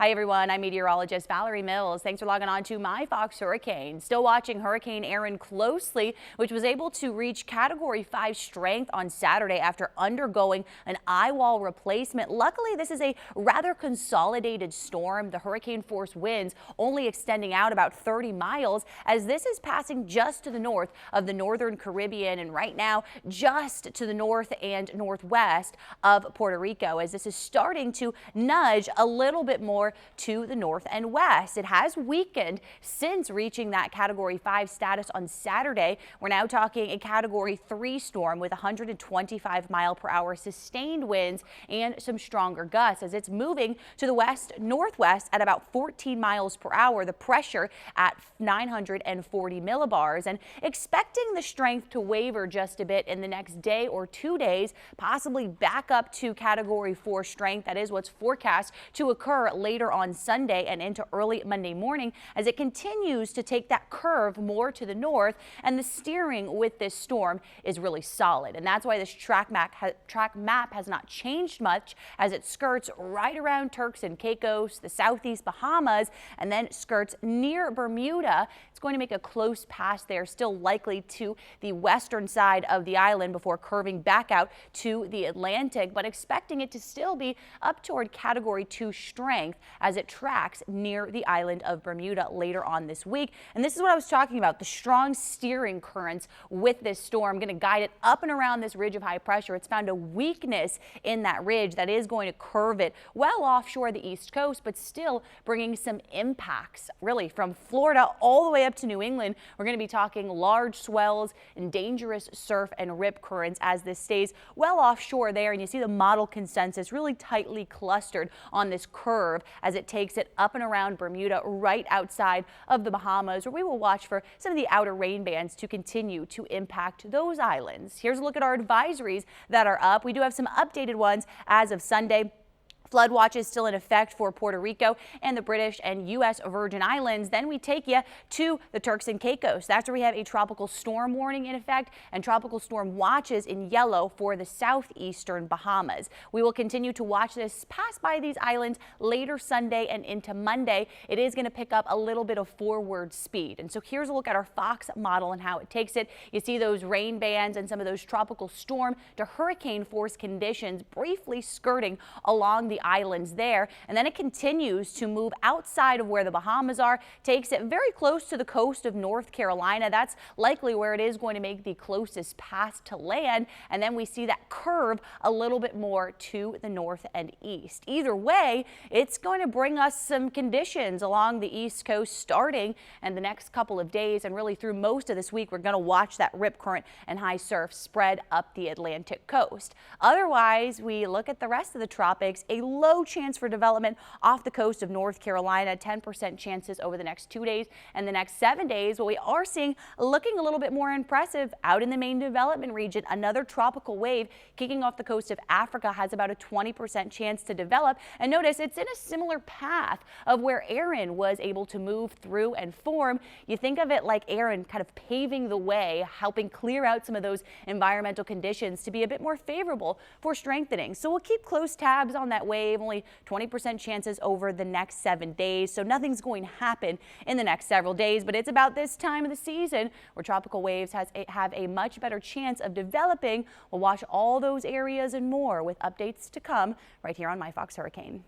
Hi everyone, I'm meteorologist Valerie Mills. Thanks for logging on to My Fox Hurricane. Still watching Hurricane Erin closely, which was able to reach Category 5 strength on Saturday after undergoing an eye wall replacement. Luckily, this is a rather consolidated storm. The hurricane force winds only extending out about 30 miles as this is passing just to the north of the northern Caribbean and right now just to the north and northwest of Puerto Rico as this is starting to nudge a little bit more to the north and west. It has weakened since reaching that Category 5 status on Saturday. We're now talking a Category 3 storm with 125-mile-per-hour sustained winds and some stronger gusts as it's moving to the west-northwest at about 14 miles per hour. The pressure at 940 millibars and expecting the strength to waver just a bit in the next day or 2 days, possibly back up to Category 4 strength. That is what's forecast to occur later on Sunday and into early Monday morning as it continues to take that curve more to the north, and the steering with this storm is really solid, and that's why this track map has not changed much as it skirts right around Turks and Caicos, the southeast Bahamas, and then skirts near Bermuda. It's going to make a close pass there, still likely to the western side of the island before curving back out to the Atlantic, but expecting it to still be up toward Category 2 strength as it tracks near the island of Bermuda later on this week. And this is what I was talking about, the strong steering currents with this storm going to guide it up and around this ridge of high pressure. It's found a weakness in that ridge that is going to curve it well offshore the east coast, but still bringing some impacts really from Florida all the way up to New England. We're going to be talking large swells and dangerous surf and rip currents as this stays well offshore there. And you see the model consensus really tightly clustered on this curve as it takes it up and around Bermuda right outside of the Bahamas, where we will watch for some of the outer rain bands to continue to impact those islands. Here's a look at our advisories that are up. We do have some updated ones as of Sunday. Flood watch is still in effect for Puerto Rico and the British and U.S. Virgin Islands. Then we take you to the Turks and Caicos. That's where we have a tropical storm warning in effect and tropical storm watches in yellow for the southeastern Bahamas. We will continue to watch this pass by these islands later Sunday and into Monday. It is going to pick up a little bit of forward speed. And so here's a look at our Fox model and how it takes it. You see those rain bands and some of those tropical storm to hurricane force conditions briefly skirting along the islands there, and then it continues to move outside of where the Bahamas are, takes it very close to the coast of North Carolina. That's likely where it is going to make the closest pass to land, and then we see that curve a little bit more to the north and east. Either way, it's going to bring us some conditions along the east coast starting in the next couple of days, and really through most of this week we're going to watch that rip current and high surf spread up the Atlantic coast. Otherwise, we look at the rest of the tropics. A low chance for development off the coast of North Carolina, 10% chances over the next 2 days and the next 7 days. What we are seeing looking a little bit more impressive out in the main development region, another tropical wave kicking off the coast of Africa has about a 20% chance to develop. And notice it's in a similar path of where Erin was able to move through and form. You think of it like Erin kind of paving the way, helping clear out some of those environmental conditions to be a bit more favorable for strengthening. So we'll keep close tabs on that wave. Only 20% chances over the next 7 days, so nothing's going to happen in the next several days, but it's about this time of the season where tropical waves have a much better chance of developing. We'll watch all those areas and more with updates to come right here on My Fox Hurricane.